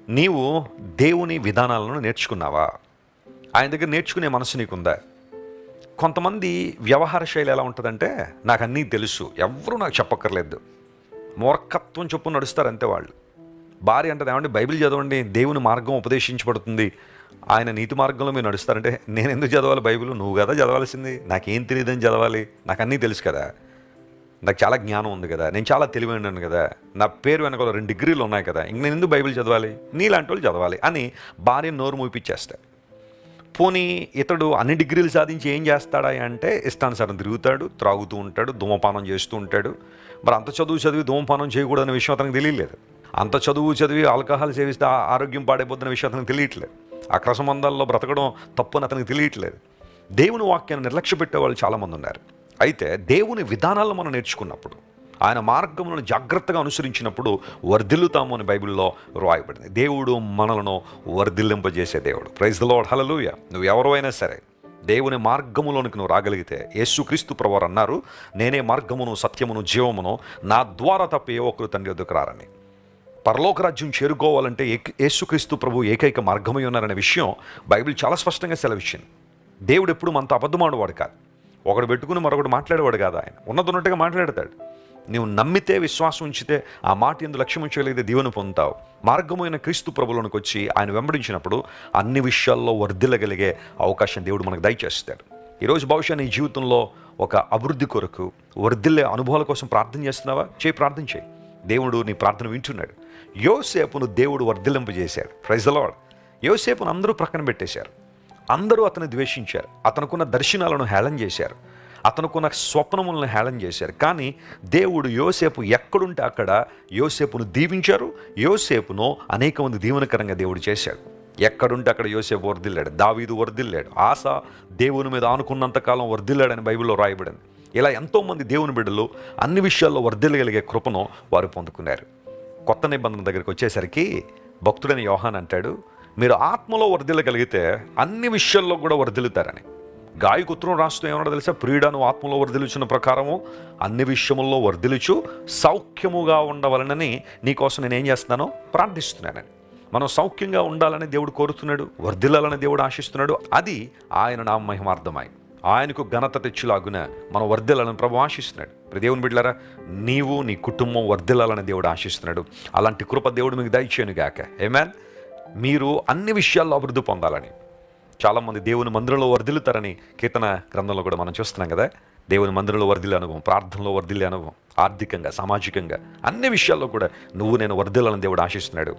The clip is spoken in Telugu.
నీవు దేవుని విధానాలను నేర్చుకున్నావా? ఆయన దగ్గర నేర్చుకునే మనసు నీకుందా? కొంతమంది వ్యవహార శైలి ఎలా ఉంటుందంటే, నాకు అన్నీ తెలుసు, ఎవరూ నాకు చెప్పక్కర్లేదు, మూర్ఖత్వం చొప్పున నడుస్తారు అంతే వాళ్ళు. భార్య అంటది, ఏమంటే బైబిల్ చదవండి, దేవుని మార్గం ఉపదేశించబడుతుంది, ఆయన నీతి మార్గంలో మీరు నడుస్తారంటే, నేను ఎందుకు చదవాలి బైబిల్? నువ్వు కదా చదవాల్సింది. నాకేం తెలియదని చదవాలి? నాకు అన్నీ తెలుసు కదా, నాకు చాలా జ్ఞానం ఉంది కదా, నేను చాలా తెలివైనాను కదా, నా పేరు వెనకాల 2 డిగ్రీలు ఉన్నాయి కదా, ఇంక నేను ఎందుకు బైబిల్ చదవాలి? నీలాంటి వాళ్ళు చదవాలి అని భార్య నోరు మూపించేస్తాడు. పోనీ ఇతడు అన్ని డిగ్రీలు సాధించి ఏం చేస్తాడా అంటే, ఇష్టానుసారం తిరుగుతాడు, త్రాగుతూ ఉంటాడు, ధూమపానం చేస్తూ ఉంటాడు. మరి అంత చదువు చదివి ధూమపానం చేయకూడదనే విషయం అతనికి తెలియలేదు. అంత చదువు చదివి ఆల్కహాల్ సేవిస్తే ఆరోగ్యం పాడైపోతున్న విషయం అతనికి తెలియట్లేదు. అక్రమ సంబంధాల్లో బ్రతకడం తప్పు అని అతనికి తెలియట్లేదు. దేవుని వాక్యాన్ని నిర్లక్ష్య పెట్టేవాళ్ళు చాలామంది ఉన్నారు. అయితే దేవుని విధానాలను మనం నేర్చుకున్నప్పుడు, ఆయన మార్గములను జాగ్రత్తగా అనుసరించినప్పుడు వర్ధిల్లుతాము అని బైబిల్లో రాయబడింది. దేవుడు మనలను వర్ధిల్లింపజేసే దేవుడు. ప్రైజ్ ది లార్డ్, హల్లెలూయా. నువ్వు ఎవరో అయినా సరే దేవుని మార్గములోనికి నువ్వు రాగలిగితే, యేసుక్రీస్తు ప్రభువారు అన్నారు, నేనే మార్గమును సత్యమును జీవమును, నా ద్వారా తప్ప ఏ ఒక్కరు తండ్రి వద్దకు రారని. పరలోక రాజ్యం చేరుకోవాలంటే యేసుక్రీస్తు ప్రభు ఏకైక మార్గమై ఉన్నారనే విషయం బైబిల్ చాలా స్పష్టంగా సెలవిచ్చింది. దేవుడు ఎప్పుడు మనతో అబద్ధమాడేవాడు కాదు, ఒకడు పెట్టుకుని మరొకటి మాట్లాడేవాడు కాదు. ఆయన ఉన్నట్టుగా మాట్లాడతాడు. నువ్వు నమ్మితే, విశ్వాసం ఉంచితే, ఆ మాట ఎందు లక్ష్యం ఉంచగలిగితే దీవెన పొందుతావు. మార్గమైన క్రీస్తు ప్రభువులోనికి వచ్చి ఆయన వెంబడించినప్పుడు అన్ని విషయాల్లో వర్ధిల్లగలిగే అవకాశం దేవుడు మనకు దయచేస్తాడు. ఈరోజు బహుశా నీ జీవితంలో ఒక అభివృద్ధి కొరకు, వర్ధిల్లే అనుభవాల కోసం ప్రార్థన చేస్తున్నావా? ప్రార్థన చేయి. దేవుడు నీ ప్రార్థన వింటున్నాడు. యోసేపును దేవుడు వర్ధిల్లింపజేశాడు. Praise the lord. యోసేపును అందరూ ప్రక్కన పెట్టేశారు, అందరూ అతను ద్వేషించారు, అతనుకున్న దర్శనాలను హేళన చేశారు, అతనుకున్న స్వప్నములను హేళన చేశారు. కానీ దేవుడు యోసేపు ఎక్కడుంటే అక్కడ యోసేపును దీవించారు. యోసేపును అనేక మంది దీవెనకరంగా దేవుడు చేశాడు. ఎక్కడుంటే అక్కడ యోసేపు వర్ధిల్లాడు. దావీదు వర్ధిల్లాడు. ఆస దేవుని మీద ఆనుకున్నంతకాలం వర్ధిల్లాడని బైబిల్లో రాయబడింది. ఇలా ఎంతోమంది దేవుని బిడ్డలు అన్ని విషయాల్లో వర్ధిల్లగలిగే కృపను వారు పొందుకున్నారు. కొత్త నిబంధన దగ్గరికి వచ్చేసరికి భక్తుడైన యోహాన్ అంటాడు, మీరు ఆత్మలో వర్ధిల్లగలిగితే అన్ని విషయాల్లో కూడా వర్ధిల్లుతారని. గాయకు ఉత్తరం రాస్తూ ఏమన్నా తెలుసా? ప్రియుడను ఆత్మలో వర్ధిల్లుచున్న ప్రకారము అన్ని విషయముల్లో వర్ధిల్లుచు సౌఖ్యముగా ఉండవలనని నీకోసం నేను ఏం చేస్తున్నానో ప్రార్థిస్తున్నానని. మనం సౌఖ్యంగా ఉండాలని దేవుడు కోరుతున్నాడు, వర్ధిల్లాలని దేవుడు ఆశిస్తున్నాడు. అది ఆయన నామ మహిమార్థమై ఆయనకు ఘనత తెచ్చులాగున మనం వర్ధిల్లాలని ప్రభు ఆశిస్తున్నాడు. దేవుని బిడ్డలారా, నీవు నీ కుటుంబం వర్ధిల్లాలని దేవుడు ఆశిస్తున్నాడు. అలాంటి కృప దేవుడు మీకు దయచేయను గాక. ఆమేన్. మీరు అన్ని విషయాల్లో అభివృద్ధి పొందాలని, చాలామంది దేవుని మందిరంలో వర్ధిల్లుతారని కీర్తన గ్రంథంలో కూడా మనం చూస్తున్నాం కదా. దేవుని మందిరంలో వర్ధిల్లే అనుభవం, ప్రార్థనలో వర్ధిల్లే అనుభవం, ఆర్థికంగా, సామాజికంగా అన్ని విషయాల్లో కూడా నువ్వు నేను వర్ధిల్లాలని దేవుడు ఆశిస్తున్నాడు.